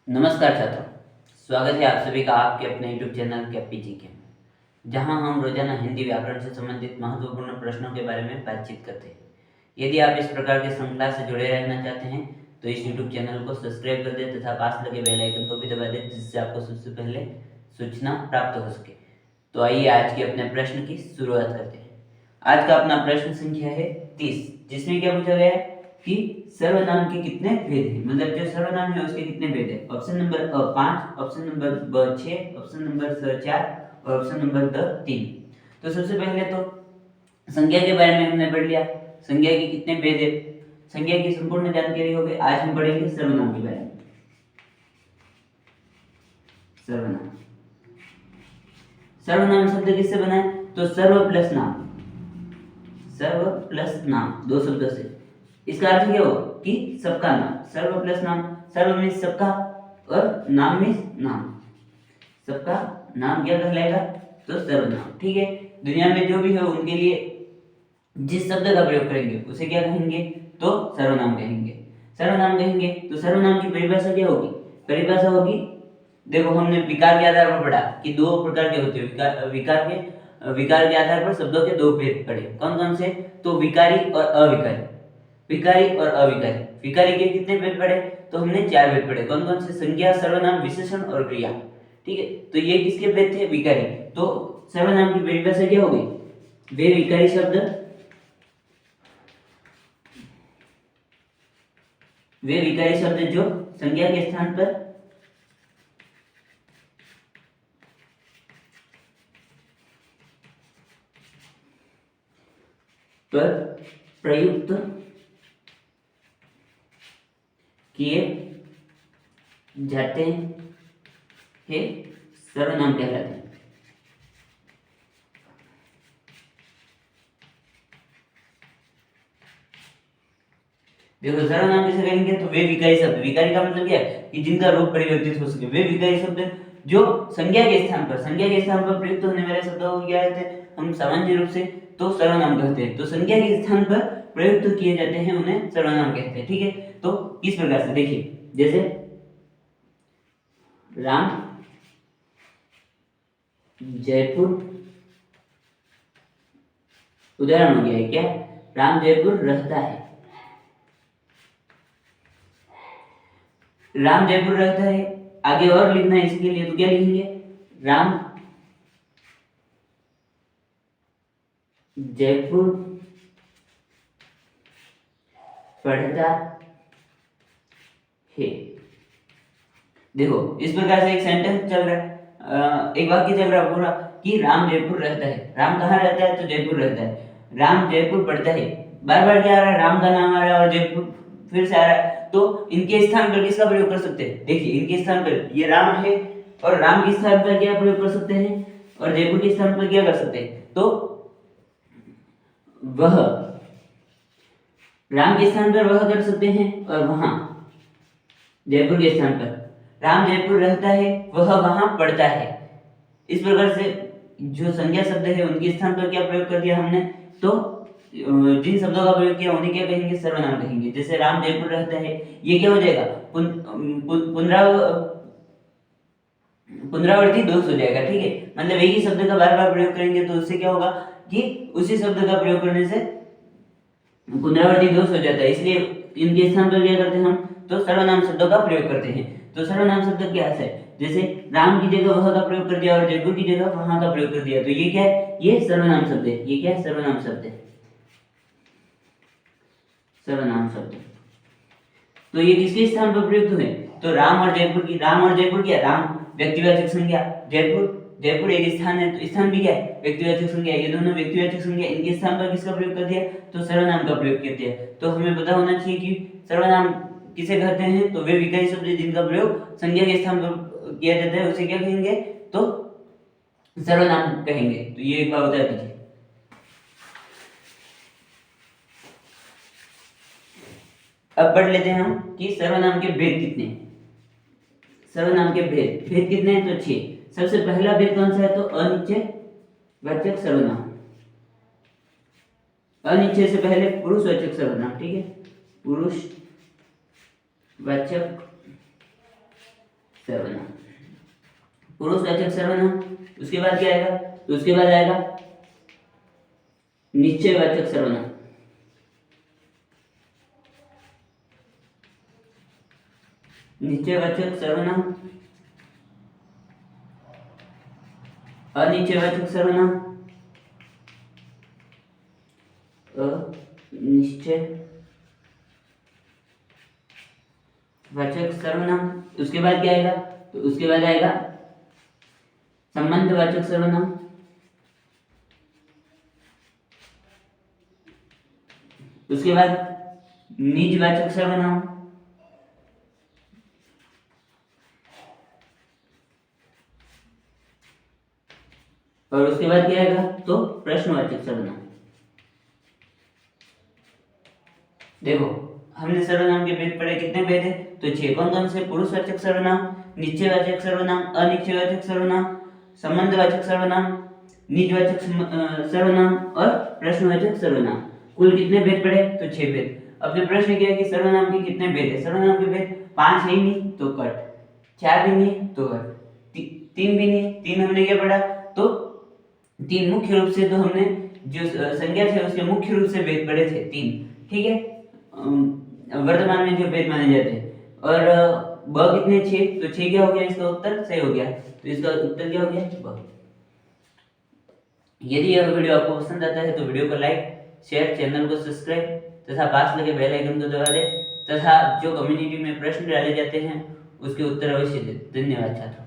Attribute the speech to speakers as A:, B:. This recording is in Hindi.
A: नमस्कार छात्रों, स्वागत है आप सभी का आपके अपने YouTube चैनल कैपी जी के में, जहां हम रोजाना हिंदी व्याकरण से संबंधित महत्वपूर्ण प्रश्नों के बारे में बातचीत करते हैं। यदि आप इस प्रकार के श्रृंखला से जुड़े रहना चाहते हैं तो इस YouTube चैनल को सब्सक्राइब कर दें तथा पास लगे बेल आइकन को भी दबा दें, जिससे आपको सबसे पहले सूचना प्राप्त हो सके। तो आइए आज के अपने प्रश्न की शुरुआत करते हैं। आज का अपना प्रश्न संख्या है 30, जिसमें क्या पूछा गया है कि सर्वनाम के कितने भेद हैं, मतलब जो सर्वनाम है उसके कितने भेद हैं। Option number 5, option number 6, option number 4 और ऑप्शन नंबर 3। तो सबसे पहले तो संज्ञा के बारे में हमने पढ़ लिया, संज्ञा के कितने भेद है, संज्ञा की संपूर्ण जानकारी हो गई। आज हम पढ़ेंगे सर्वनाम के बारे में। सर्वनाम, सर्वनाम शब्द किससे बना है? तो सर्व प्लस नाम, सर्व प्लस नाम, दो शब्दों से। इसका अर्थ क्या हो कि सबका नाम, सर्व प्लस नाम। सर्व मीन्स सबका और नाम मीन्स नाम। सबका नाम क्या कहलाएगा? तो सर्वनाम। ठीक है, दुनिया में जो भी है उनके लिए जिस शब्द का प्रयोग करेंगे उसे क्या कहेंगे? तो सर्वनाम कहेंगे। सर्वनाम कहेंगे तो सर्वनाम की परिभाषा क्या होगी? परिभाषा होगी, देखो हमने विकार के आधार पर पढ़ा कि दो प्रकार के होते हैं। विकार के आधार पर शब्दों के दो भेद पढ़े। कौन कौन से? तो विकारी और अविकारी। विकारी और अविकारी। विकारी के कितने भेद पढ़े? तो हमने 4 भेद पढ़े। कौन कौन से? संज्ञा, सर्वनाम, विशेषण और क्रिया। ठीक है, तो ये किसके भेद थे? विकारी। तो सर्वनाम की परिभाषा क्या होगी? वे विकारी शब्द, वे विकारी शब्द जो संज्ञा के स्थान पर प्रयुक्त किए जाते हैं सर्वनाम कहलाते हैं। देखो सर्वनाम किसे कहेंगे? तो वे विकारी शब्द। विकारी का मतलब क्या है? कि जिनका रूप परिवर्तित हो सके। वे विकारी शब्द जो संज्ञा के स्थान पर, संज्ञा के स्थान पर प्रयुक्त होने वाले शब्दों को क्या कहते हैं? हम सामान्य रूप से तो सर्वनाम कहते हैं। तो संज्ञा के स्थान पर प्रयुक्त किए जाते हैं उन्हें सर्वनाम कहते हैं। ठीक है, तो किस प्रकार से देखिए, जैसे राम जयपुर उदाहरण हो गया है। क्या? राम जयपुर रहता है। राम जयपुर रहता है, आगे और लिखना है इसके लिए तो क्या लिखेंगे? राम जयपुर पढ़ता है। देखो इस प्रकार से एक सेंटेंस चल रहा है, एक वाक्य चल रहा है पूरा कि राम जयपुर रहता है। राम कहाँ रहता है? तो जयपुर रहता है। राम जयपुर पढ़ता है, बार बार क्या आ रहा है? राम का नाम आ रहा है और जयपुर फिर से आ रहा है। तो इनके स्थान पर किसका प्रयोग कर सकते हैं? देखिए इनके स्थान पर ये राम है और राम के स्थान पर क्या प्रयोग कर सकते हैं? और जयपुर के स्थान पर क्या कर सकते हैं? तो वह, राम के स्थान पर वह कर सकते हैं और वहां जयपुर के स्थान पर राम जयपुर रहता है, वह वहां पढ़ता है। इस प्रकार से जो संज्ञा शब्द है उनके स्थान पर क्या प्रयोग कर दिया हमने? तो जिन शब्दों का प्रयोग किया उन्हें क्या कहेंगे? सर्वनाम कहेंगे। जैसे राम जयपुर रहता है, ये क्या हो जाएगा? पुनरावर्ती दोष हो जाएगा। ठीक है, मतलब एक ही शब्द का बार बार प्रयोग करेंगे तो उससे क्या होगा कि उसी शब्द का प्रयोग करने से पुनरावर्ती दोष हो जाता है। इसलिए इनके स्थान पर क्या करते हैं हम? तो सर्वनाम शब्दों का प्रयोग करते हैं। तो सर्वनाम शब्द क्या है? जैसे राम की जगह वह का प्रयोग कर दिया और जयपुर की जगह वहां का प्रयोग कर दिया, तो ये क्या है? ये सर्वनाम शब्द है। ये क्या है? सर्वनाम शब्द है। सर्वनाम शब्द। तो ये किसके स्थान पर प्रयुक्त हुए? तो राम और जयपुर की। राम और जयपुर क्या? राम व्यक्तिवाचक संज्ञा, जयपुर, जयपुर एक स्थान है तो स्थान भी क्या है? व्यक्तिवाचक संज्ञा। ये दोनों व्यक्तिवाचक संज्ञा, इनके स्थान पर किसका प्रयोग कर दिया? तो सर्वनाम का प्रयोग कर दिया। तो हमें पता होना चाहिए कि सर्वनाम किसे कहते हैं? तो वे विकारी शब्द जिनका प्रयोग संज्ञा के स्थान पर किया जाता है उसे क्या कहेंगे? तो सर्वनाम कहेंगे। तो ये एक बार बता दीजिए। अब पढ़ लेते हैं हम कि सर्वनाम के भेद कितने हैं। सर्वनाम के भेद, भेद कितने हैं? तो 6। सबसे पहला भेद कौन सा है? तो अनिश्चय वाचक सर्वनाम। अनिश्चय से पहले पुरुषवाचक सर्वनाम। ठीक है, पुरुषवाचक सर्वनाम, पुरुषवाचक सर्वनाम। उसके बाद क्या आएगा? तो उसके बाद आएगा निश्चयवाचक सर्वनाम। निश्चयवाचक सर्वनाम, अनिश्चयवाचक सर्वनाम, अनिश्चयवाचक सर्वनाम। उसके बाद क्या आएगा? तो उसके बाद आएगा संबंधवाचक सर्वनाम। उसके बाद निजवाचक सर्वनाम। और उसके बाद क्या आएगा? तो प्रश्नवाचक सर्वनाम। देखो हमने सर्वनाम के भेद पढ़े, कितने भेद है? तो 6। कौन कौन से? पुरुषवाचक सर्वनाम, निश्चयवाचक सर्वनाम, अनिश्चयवाचक सर्वनाम, संबंधवाचक सर्वनाम, निजवाचक सर्वनाम और प्रश्नवाचक सर्वनाम। कुल कितने भेद पढ़े? तो 6 भेद। अब जो प्रश्न किया कि सर्वनाम के कितने भेद है? सर्वनाम के भेद 5 है ही नहीं तो कट, 4 भी नहीं तो कट, 3 भी नहीं, 3 हमने क्या पढ़ा? तो 3 मुख्य रूप से, तो हमने जो संख्या थे उसके मुख्य रूप से भेद पढ़े थे 3, ठीक है। वर्तमान में जो भेद माने जाते हैं। और ब कितने? 6, तो 6 क्या हो गया? इसका उत्तर सही हो गया, तो इसका उत्तर क्या हो गया? ब। यदि यह वीडियो आपको पसंद आता है तो वीडियो को लाइक, शेयर, चैनल को सब्सक्राइब तथा पास लगे बेल आइकन को दबा दें तथा जो कम्युनिटी में प्रश्न डाले जाते हैं उसके उत्तर अवश्य दें। धन्यवाद छात्रों।